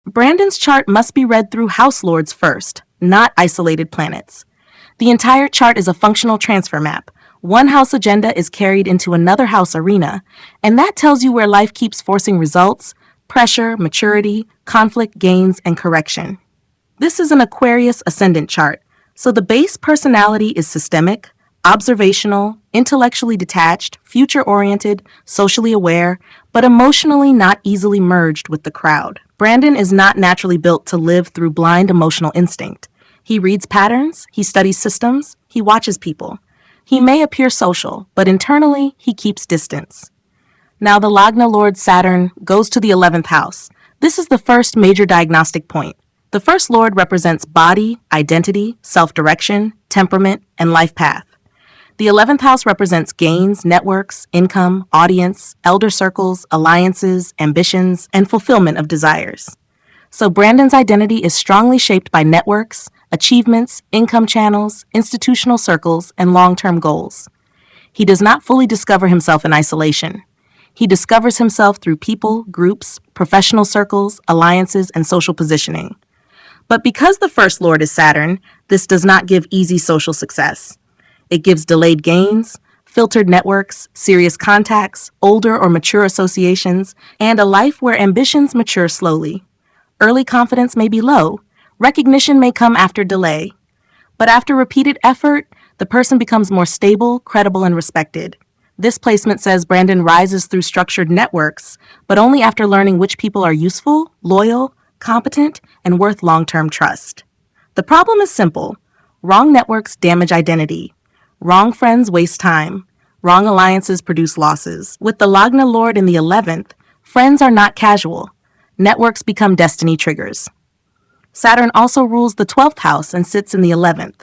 Brandon's chart must be read through house lords first, not isolated planets. The entire chart is a functional transfer map. One house agenda is carried into another house arena, and that tells you where life keeps forcing results, pressure, maturity, conflict, gains, and correction. This is an Aquarius ascendant chart, so the base personality is systemic, observational, intellectually detached, future-oriented, socially aware, but emotionally not easily merged with the crowd. Brandon is not naturally built to live through blind emotional instinct. He reads patterns, he studies systems, he watches people. He may appear social, but internally, he keeps distance. Now the Lagna Lord Saturn goes to the 11th house. This is the first major diagnostic point. The first Lord represents body, identity, self-direction, temperament, and life path. The 11th house represents gains, networks, income, audience, elder circles, alliances, ambitions, and fulfillment of desires. So Brandon's identity is strongly shaped by networks, achievements, income channels, institutional circles, and long-term goals. He does not fully discover himself in isolation. He discovers himself through people, groups, professional circles, alliances, and social positioning. But because the first Lord is Saturn, this does not give easy social success. It gives delayed gains, filtered networks, serious contacts, older or mature associations, and a life where ambitions mature slowly. Early confidence may be low, recognition may come after delay. But after repeated effort, the person becomes more stable, credible, and respected. This placement says Brandon rises through structured networks, but only after learning which people are useful, loyal, competent, and worth long-term trust. The problem is simple. Wrong networks damage identity. Wrong friends waste time. Wrong alliances produce losses. With the Lagna Lord in the 11th, friends are not casual. Networks become destiny triggers. Saturn also rules the 12th house and sits in the 11th.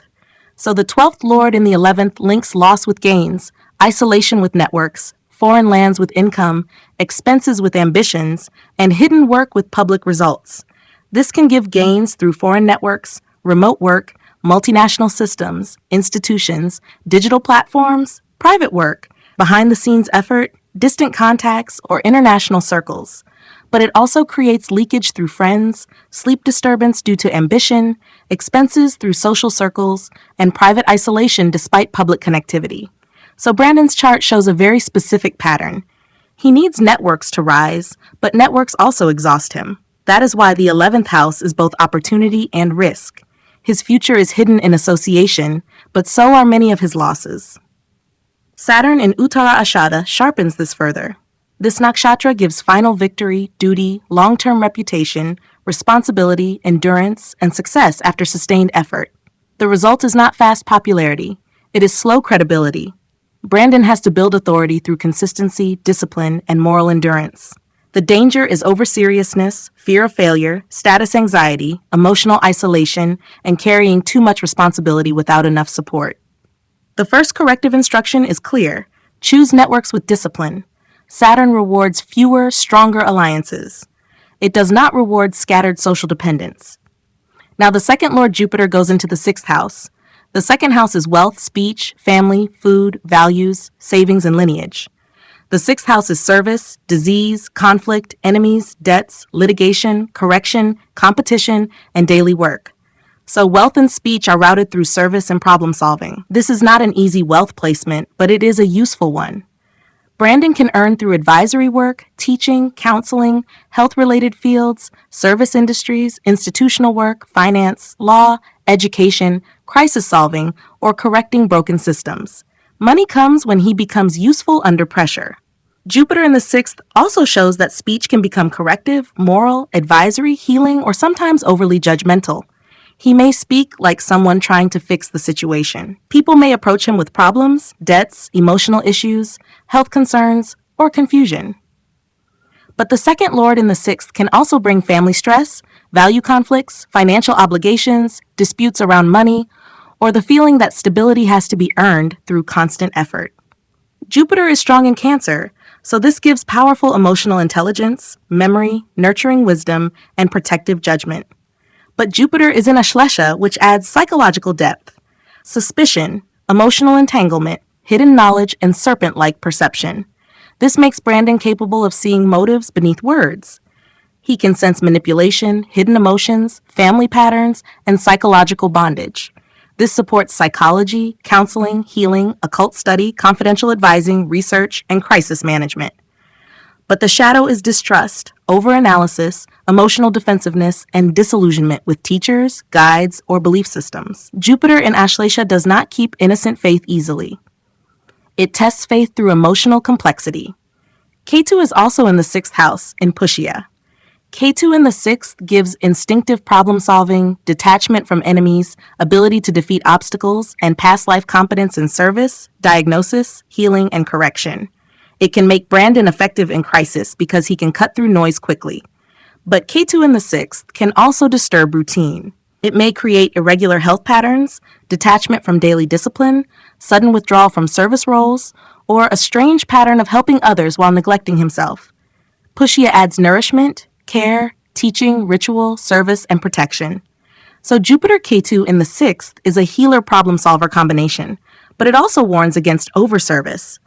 So the 12th Lord in the 11th links loss with gains, isolation with networks, foreign lands with income, expenses with ambitions, and hidden work with public results. This can give gains through foreign networks, remote work, multinational systems, institutions, digital platforms, private work, behind-the-scenes effort, distant contacts, or international circles. But it also creates leakage through friends, sleep disturbance due to ambition, expenses through social circles, and private isolation despite public connectivity. So Brandon's chart shows a very specific pattern. He needs networks to rise, but networks also exhaust him. That is why the 11th house is both opportunity and risk. His future is hidden in association, but so are many of his losses. Saturn in Uttara Ashada sharpens this further. This nakshatra gives final victory, duty, long-term reputation, responsibility, endurance, and success after sustained effort. The result is not fast popularity. It is slow credibility. Brandon has to build authority through consistency, discipline, and moral endurance. The danger is over-seriousness, fear of failure, status anxiety, emotional isolation, and carrying too much responsibility without enough support. The first corrective instruction is clear. Choose networks with discipline. Saturn rewards fewer, stronger alliances. It does not reward scattered social dependence. Now the second Lord Jupiter goes into the 6th house. The second house is wealth, speech, family, food, values, savings, and lineage. The 6th house is service, disease, conflict, enemies, debts, litigation, correction, competition, and daily work. So wealth and speech are routed through service and problem solving. This is not an easy wealth placement, but it is a useful one. Brandon can earn through advisory work, teaching, counseling, health-related fields, service industries, institutional work, finance, law, education, crisis solving, or correcting broken systems. Money comes when he becomes useful under pressure. Jupiter in the 6th also shows that speech can become corrective, moral, advisory, healing, or sometimes overly judgmental. He may speak like someone trying to fix the situation. People may approach him with problems, debts, emotional issues, health concerns, or confusion. But the second Lord in the 6th can also bring family stress, value conflicts, financial obligations, disputes around money, or the feeling that stability has to be earned through constant effort. Jupiter is strong in Cancer, so this gives powerful emotional intelligence, memory, nurturing wisdom, and protective judgment. But Jupiter is in Ashlesha, which adds psychological depth, suspicion, emotional entanglement, hidden knowledge, and serpent-like perception. This makes Brandon capable of seeing motives beneath words. He can sense manipulation, hidden emotions, family patterns, and psychological bondage. This supports psychology, counseling, healing, occult study, confidential advising, research, and crisis management. But the shadow is distrust, overanalysis, emotional defensiveness, and disillusionment with teachers, guides, or belief systems. Jupiter in Ashleisha does not keep innocent faith easily. It tests faith through emotional complexity. Ketu is also in the 6th house in Pushya. Ketu in the 6th gives instinctive problem solving, detachment from enemies, ability to defeat obstacles, and past life competence in service, diagnosis, healing, and correction. It can make Brandon effective in crisis because he can cut through noise quickly. But Ketu in the 6th can also disturb routine. It may create irregular health patterns, detachment from daily discipline, sudden withdrawal from service roles, or a strange pattern of helping others while neglecting himself. Pushya adds nourishment, care, teaching, ritual, service, and protection. So Jupiter Ketu in the 6th is a healer problem solver combination, but it also warns against overservice.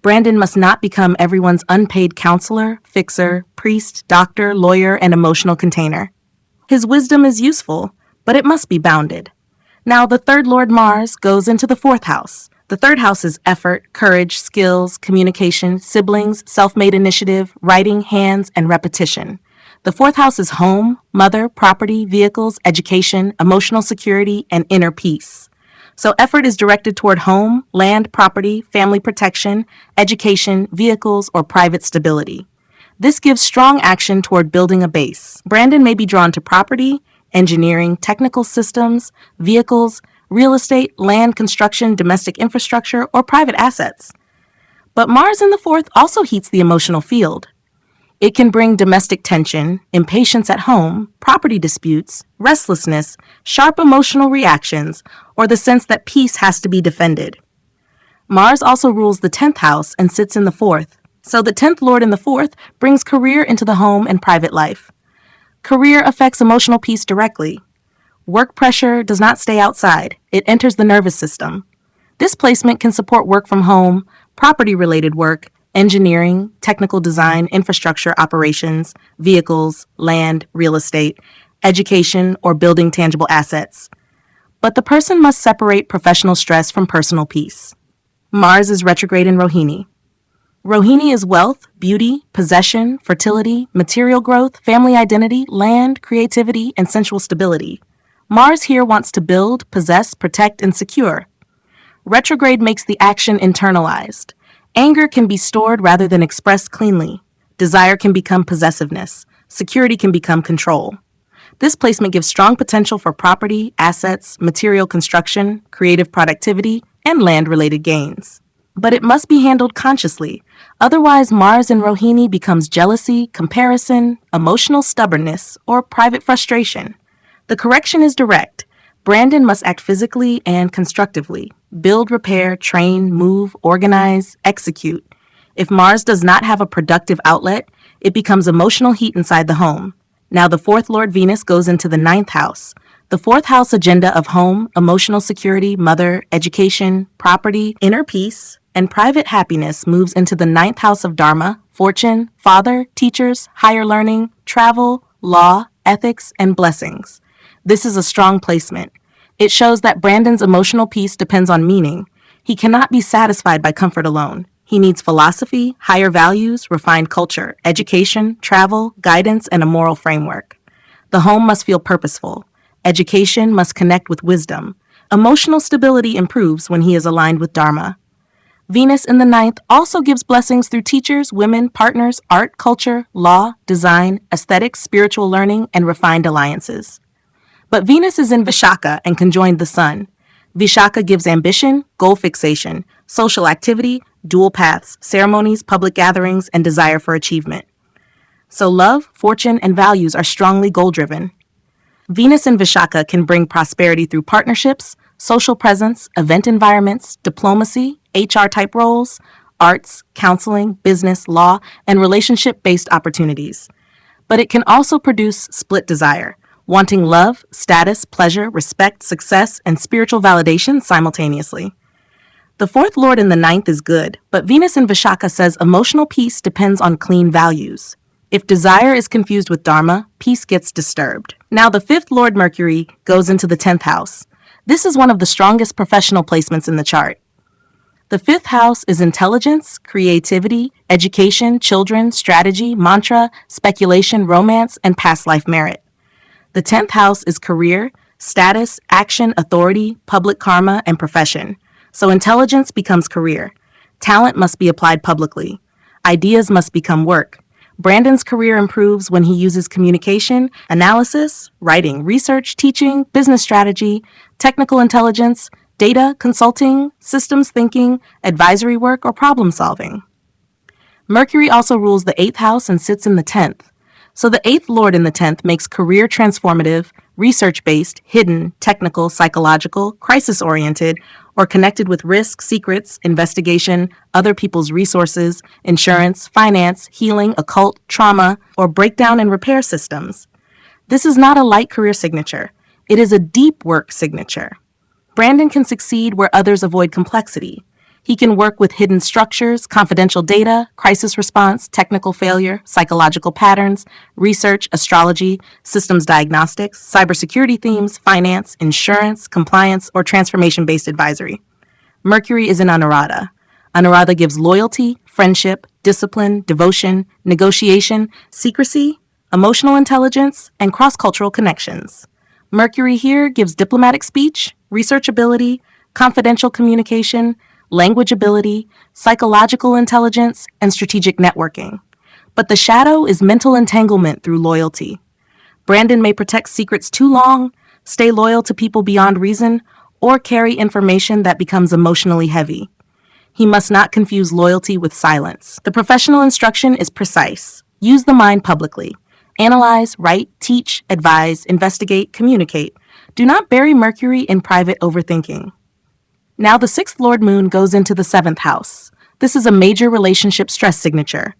Brandon must not become everyone's unpaid counselor, fixer, priest, doctor, lawyer, and emotional container. His wisdom is useful, but it must be bounded. Now, the 3rd Lord Mars goes into the 4th house. The 3rd house is effort, courage, skills, communication, siblings, self-made initiative, writing, hands, and repetition. The 4th house is home, mother, property, vehicles, education, emotional security, and inner peace. So effort is directed toward home, land, property, family protection, education, vehicles, or private stability. This gives strong action toward building a base. Brandon may be drawn to property, engineering, technical systems, vehicles, real estate, land construction, domestic infrastructure, or private assets. But Mars in the 4th also heats the emotional field. It can bring domestic tension, impatience at home, property disputes, restlessness, sharp emotional reactions, or the sense that peace has to be defended. Mars also rules the 10th house and sits in the 4th, so the 10th Lord in the 4th brings career into the home and private life. Career affects emotional peace directly. Work pressure does not stay outside, it enters the nervous system. This placement can support work from home, property-related work, engineering, technical design, infrastructure operations, vehicles, land, real estate, education, or building tangible assets. But the person must separate professional stress from personal peace. Mars is retrograde in Rohini. Rohini is wealth, beauty, possession, fertility, material growth, family identity, land, creativity, and sensual stability. Mars here wants to build, possess, protect, and secure. Retrograde makes the action internalized. Anger can be stored rather than expressed cleanly. Desire can become possessiveness. Security can become control. This placement gives strong potential for property, assets, material construction, creative productivity, and land-related gains. But it must be handled consciously. Otherwise, Mars in Rohini becomes jealousy, comparison, emotional stubbornness, or private frustration. The correction is direct. Brandon must act physically and constructively. Build, repair, train, move, organize, execute. If Mars does not have a productive outlet, it becomes emotional heat inside the home. Now the 4th Lord Venus goes into the 9th house. The 4th house agenda of home, emotional security, mother, education, property, inner peace, and private happiness moves into the 9th house of Dharma, fortune, father, teachers, higher learning, travel, law, ethics, and blessings. This is a strong placement. It shows that Brandon's emotional peace depends on meaning. He cannot be satisfied by comfort alone. He needs philosophy, higher values, refined culture, education, travel, guidance, and a moral framework. The home must feel purposeful. Education must connect with wisdom. Emotional stability improves when he is aligned with Dharma. Venus in the 9th also gives blessings through teachers, women, partners, art, culture, law, design, aesthetics, spiritual learning, and refined alliances. But Venus is in Vishaka and conjoined the Sun. Vishaka gives ambition, goal fixation, social activity, dual paths, ceremonies, public gatherings, and desire for achievement. So love, fortune, and values are strongly goal-driven. Venus in Vishaka can bring prosperity through partnerships, social presence, event environments, diplomacy, HR-type roles, arts, counseling, business, law, and relationship-based opportunities. But it can also produce split desire, wanting love, status, pleasure, respect, success, and spiritual validation simultaneously. The 4th Lord in the 9th is good, but Venus in Vishaka says emotional peace depends on clean values. If desire is confused with dharma, peace gets disturbed. Now, the fifth Lord Mercury goes into the 10th house. This is one of the strongest professional placements in the chart. The fifth house is intelligence, creativity, education, children, strategy, mantra, speculation, romance, and past life merit. The 10th house is career, status, action, authority, public karma, and profession. So intelligence becomes career. Talent must be applied publicly. Ideas must become work. Brandon's career improves when he uses communication, analysis, writing, research, teaching, business strategy, technical intelligence, data, consulting, systems thinking, advisory work, or problem solving. Mercury also rules the 8th house and sits in the 10th. So the 8th Lord in the 10th makes career transformative, research-based, hidden, technical, psychological, crisis-oriented, or connected with risk, secrets, investigation, other people's resources, insurance, finance, healing, occult, trauma, or breakdown and repair systems. This is not a light career signature. It is a deep work signature. Brandon can succeed where others avoid complexity. He can work with hidden structures, confidential data, crisis response, technical failure, psychological patterns, research, astrology, systems diagnostics, cybersecurity themes, finance, insurance, compliance, or transformation-based advisory. Mercury is in Anuradha. Anuradha gives loyalty, friendship, discipline, devotion, negotiation, secrecy, emotional intelligence, and cross-cultural connections. Mercury here gives diplomatic speech, research ability, confidential communication, language ability, psychological intelligence, and strategic networking. But the shadow is mental entanglement through loyalty. Brandon may protect secrets too long, stay loyal to people beyond reason, or carry information that becomes emotionally heavy. He must not confuse loyalty with silence. The professional instruction is precise. Use the mind publicly. Analyze, write, teach, advise, investigate, communicate. Do not bury Mercury in private overthinking. Now the 6th Lord Moon goes into the 7th house. This is a major relationship stress signature.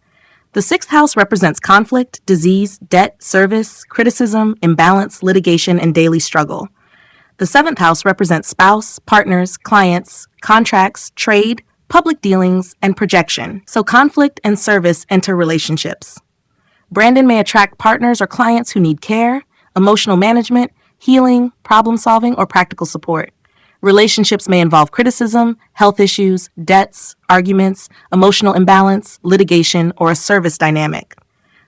The 6th house represents conflict, disease, debt, service, criticism, imbalance, litigation, and daily struggle. The 7th house represents spouse, partners, clients, contracts, trade, public dealings, and projection. So conflict and service enter relationships. Brandon may attract partners or clients who need care, emotional management, healing, problem solving, or practical support. Relationships may involve criticism, health issues, debts, arguments, emotional imbalance, litigation, or a service dynamic.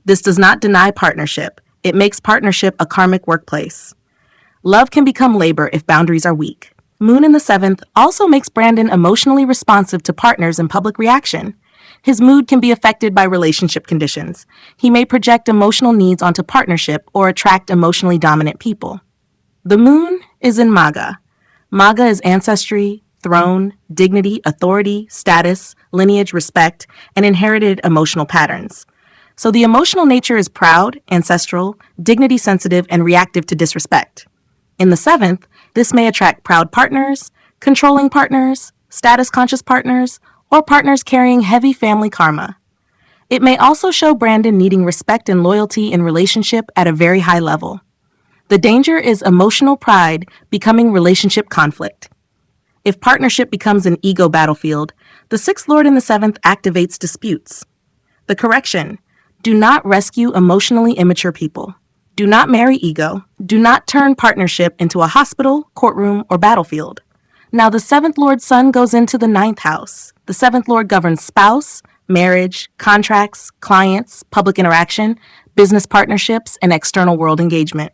This does not deny partnership. It makes partnership a karmic workplace. Love can become labor if boundaries are weak. Moon in the 7th also makes Brandon emotionally responsive to partners and public reaction. His mood can be affected by relationship conditions. He may project emotional needs onto partnership or attract emotionally dominant people. The moon is in Magha. Magha is ancestry, throne, dignity, authority, status, lineage, respect, and inherited emotional patterns. So the emotional nature is proud, ancestral, dignity sensitive, and reactive to disrespect. In the 7th, this may attract proud partners, controlling partners, status-conscious partners, or partners carrying heavy family karma. It may also show Brandon needing respect and loyalty in relationship at a very high level. The danger is emotional pride becoming relationship conflict. If partnership becomes an ego battlefield, the 6th Lord in the 7th activates disputes. The correction: do not rescue emotionally immature people. Do not marry ego. Do not turn partnership into a hospital, courtroom, or battlefield. Now the 7th Lord Sun goes into the 9th house. The 7th Lord governs spouse, marriage, contracts, clients, public interaction, business partnerships, and external world engagement.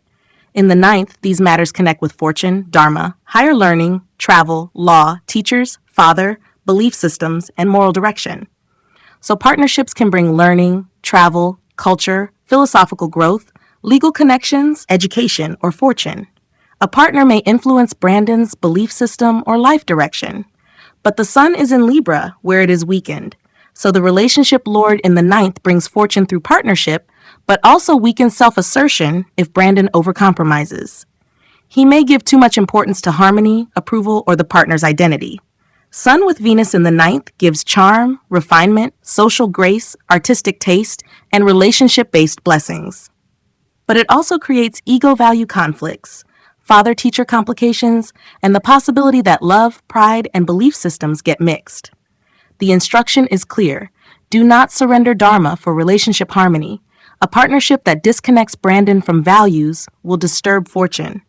In the 9th, these matters connect with fortune, dharma, higher learning, travel, law, teachers, father, belief systems, and moral direction. So partnerships can bring learning, travel, culture, philosophical growth, legal connections, education, or fortune. A partner may influence Brandon's belief system or life direction. But the sun is in Libra, where it is weakened. So the relationship lord in the 9th brings fortune through partnership, but also weakens self-assertion if Brandon overcompromises. He may give too much importance to harmony, approval, or the partner's identity. Sun with Venus in the 9th gives charm, refinement, social grace, artistic taste, and relationship-based blessings. But it also creates ego-value conflicts, father-teacher complications, and the possibility that love, pride, and belief systems get mixed. The instruction is clear. Do not surrender dharma for relationship harmony. A partnership that disconnects Brandon from values will disturb fortune.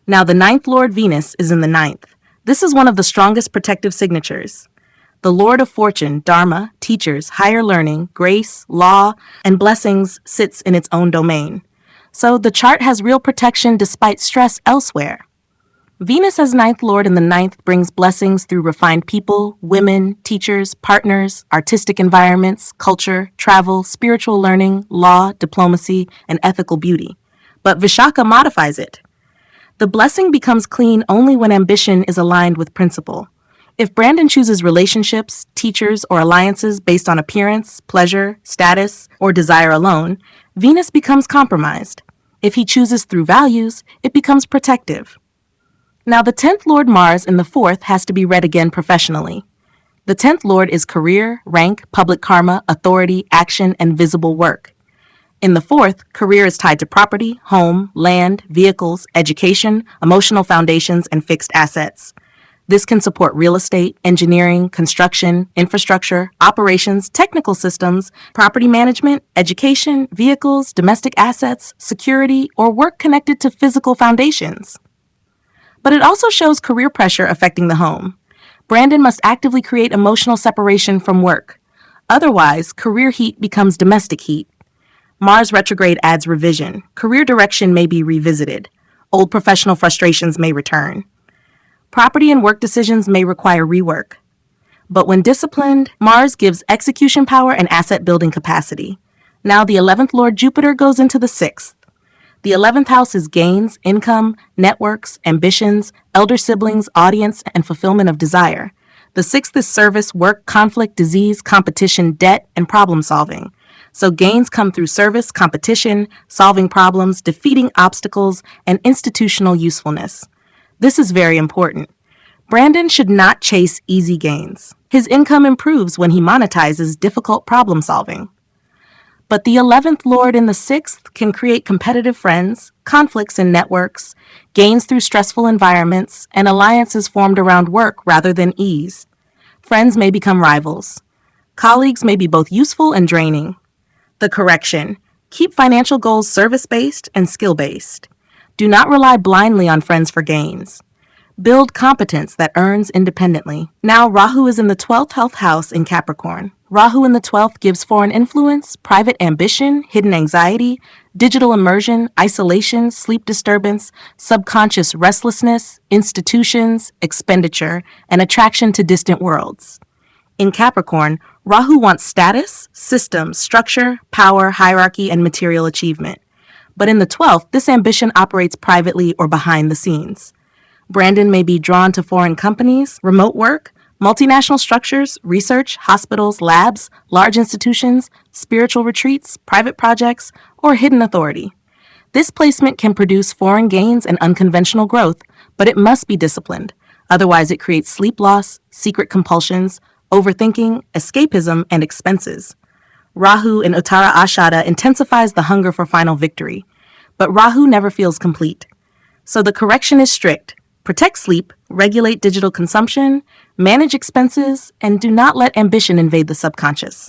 Now, the ninth Lord Venus is in the ninth. This is one of the strongest protective signatures. The Lord of Fortune, Dharma, teachers, higher learning, grace, law, and blessings sits in its own domain. So the chart has real protection despite stress elsewhere. Venus as ninth lord in the ninth brings blessings through refined people, women, teachers, partners, artistic environments, culture, travel, spiritual learning, law, diplomacy, and ethical beauty. But Vishaka modifies it. The blessing becomes clean only when ambition is aligned with principle. If Brandon chooses relationships, teachers, or alliances based on appearance, pleasure, status, or desire alone, Venus becomes compromised. If he chooses through values, it becomes protective. Now, the 10th Lord Mars in the 4th has to be read again professionally. The 10th Lord is career, rank, public karma, authority, action, and visible work. In the 4th, career is tied to property, home, land, vehicles, education, emotional foundations, and fixed assets. This can support real estate, engineering, construction, infrastructure, operations, technical systems, property management, education, vehicles, domestic assets, security, or work connected to physical foundations. But it also shows career pressure affecting the home. Brandon must actively create emotional separation from work. Otherwise, career heat becomes domestic heat. Mars retrograde adds revision. Career direction may be revisited. Old professional frustrations may return. Property and work decisions may require rework. But when disciplined, Mars gives execution power and asset building capacity. Now the 11th Lord Jupiter goes into the 6th. The 11th house is gains, income, networks, ambitions, elder siblings, audience, and fulfillment of desire. The 6th is service, work, conflict, disease, competition, debt, and problem solving. So gains come through service, competition, solving problems, defeating obstacles, and institutional usefulness. This is very important. Brandon should not chase easy gains. His income improves when he monetizes difficult problem solving. But the 11th Lord in the 6th can create competitive friends, conflicts in networks, gains through stressful environments, and alliances formed around work rather than ease. Friends may become rivals. Colleagues may be both useful and draining. The correction: keep financial goals service-based and skill-based. Do not rely blindly on friends for gains. Build competence that earns independently. Now Rahu is in the 12th health house in Capricorn. Rahu in the 12th gives foreign influence, private ambition, hidden anxiety, digital immersion, isolation, sleep disturbance, subconscious restlessness, institutions, expenditure, and attraction to distant worlds. In Capricorn, Rahu wants status, systems, structure, power, hierarchy, and material achievement. But in the 12th, this ambition operates privately or behind the scenes. Brandon may be drawn to foreign companies, remote work, multinational structures, research, hospitals, labs, large institutions, spiritual retreats, private projects, or hidden authority. This placement can produce foreign gains and unconventional growth, but it must be disciplined. Otherwise, it creates sleep loss, secret compulsions, overthinking, escapism, and expenses. Rahu in Uttara Ashada intensifies the hunger for final victory, but Rahu never feels complete. So the correction is strict. Protect sleep, regulate digital consumption, manage expenses, and do not let ambition invade the subconscious.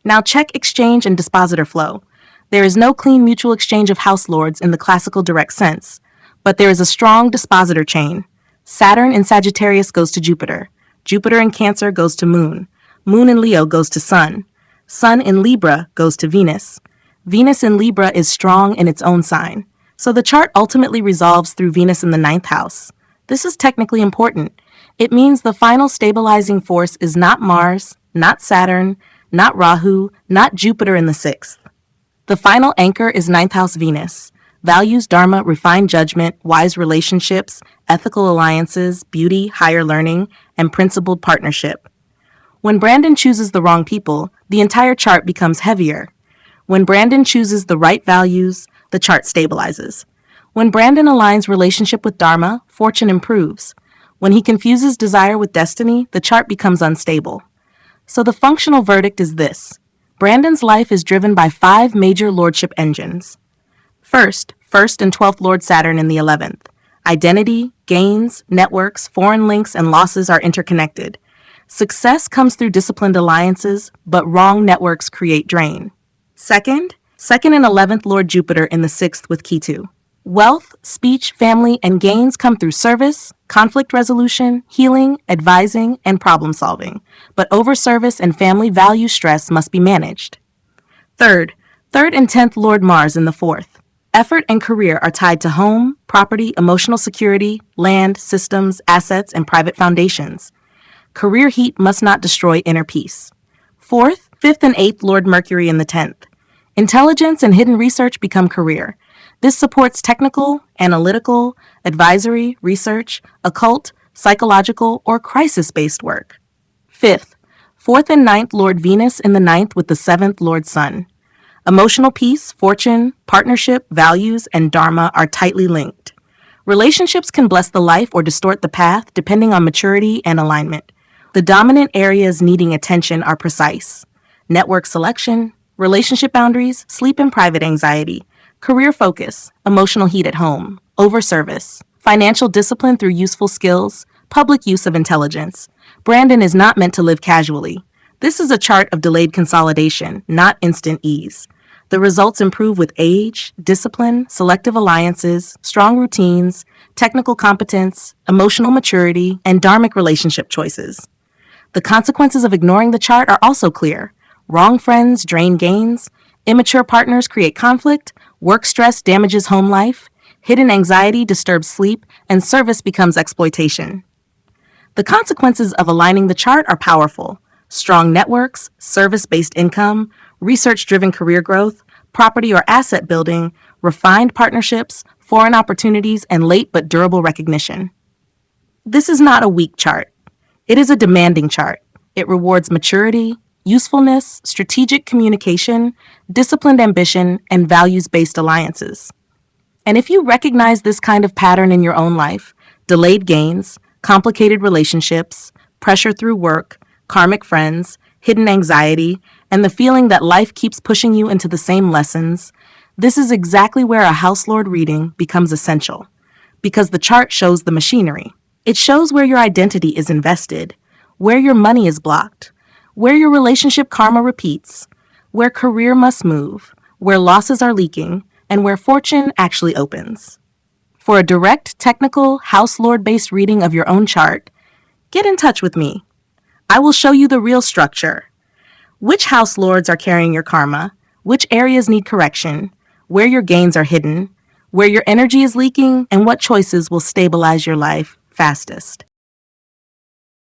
Now check exchange and dispositor flow. There is no clean mutual exchange of house lords in the classical direct sense, but there is a strong dispositor chain. Saturn in Sagittarius goes to Jupiter. Jupiter in Cancer goes to Moon. Moon in Leo goes to Sun. Sun in Libra goes to Venus. Venus in Libra is strong in its own sign. So the chart ultimately resolves through Venus in the 9th house. This is technically important. It means the final stabilizing force is not Mars, not Saturn, not Rahu, not Jupiter in the 6th. The final anchor is 9th house Venus. Values, dharma, refined judgment, wise relationships, ethical alliances, beauty, higher learning, and principled partnership. When Brandon chooses the wrong people, the entire chart becomes heavier. When Brandon chooses the right values, the chart stabilizes. When Brandon aligns relationship with dharma, fortune improves. When he confuses desire with destiny, the chart becomes unstable. So the functional verdict is this. Brandon's life is driven by 5 major lordship engines. First and 12th Lord Saturn in the 11th. Identity, gains, networks, foreign links, and losses are interconnected. Success comes through disciplined alliances, but wrong networks create drain. Second, 2nd and 11th Lord Jupiter in the 6th with Ketu. Wealth, speech, family, and gains come through service, conflict resolution, healing, advising, and problem solving. But overservice and family value stress must be managed. Third and 10th Lord Mars in the 4th. Effort and career are tied to home, property, emotional security, land, systems, assets, and private foundations. Career heat must not destroy inner peace. 4th, 5th, and 8th Lord Mercury in the 10th. Intelligence and hidden research become career. This supports technical, analytical, advisory, research, occult, psychological, or crisis-based work. 5th, 4th and 9th Lord Venus in the 9th with the 7th Lord Sun. Emotional peace, fortune, partnership, values, and dharma are tightly linked. Relationships can bless the life or distort the path depending on maturity and alignment. The dominant areas needing attention are precise: network selection, relationship boundaries, sleep and private anxiety, career focus, emotional heat at home, overservice, financial discipline through useful skills, public use of intelligence. Brandon is not meant to live casually. This is a chart of delayed consolidation, not instant ease. The results improve with age, discipline, selective alliances, strong routines, technical competence, emotional maturity, and dharmic relationship choices. The consequences of ignoring the chart are also clear. Wrong friends drain gains, immature partners create conflict, work stress damages home life, hidden anxiety disturbs sleep, and service becomes exploitation. The consequences of aligning the chart are powerful. Strong networks, service-based income, research-driven career growth, property or asset building, refined partnerships, foreign opportunities, and late but durable recognition. This is not a weak chart. It is a demanding chart. It rewards maturity, usefulness, strategic communication, disciplined ambition, and values-based alliances. And if you recognize this kind of pattern in your own life, delayed gains, complicated relationships, pressure through work, karmic friends, hidden anxiety, and the feeling that life keeps pushing you into the same lessons, this is exactly where a house lord reading becomes essential. Because the chart shows the machinery. It shows where your identity is invested, where your money is blocked, where your relationship karma repeats, where career must move, where losses are leaking, and where fortune actually opens. For a direct, technical, house lord-based reading of your own chart, get in touch with me. I will show you the real structure. Which house lords are carrying your karma, which areas need correction, where your gains are hidden, where your energy is leaking, and what choices will stabilize your life fastest.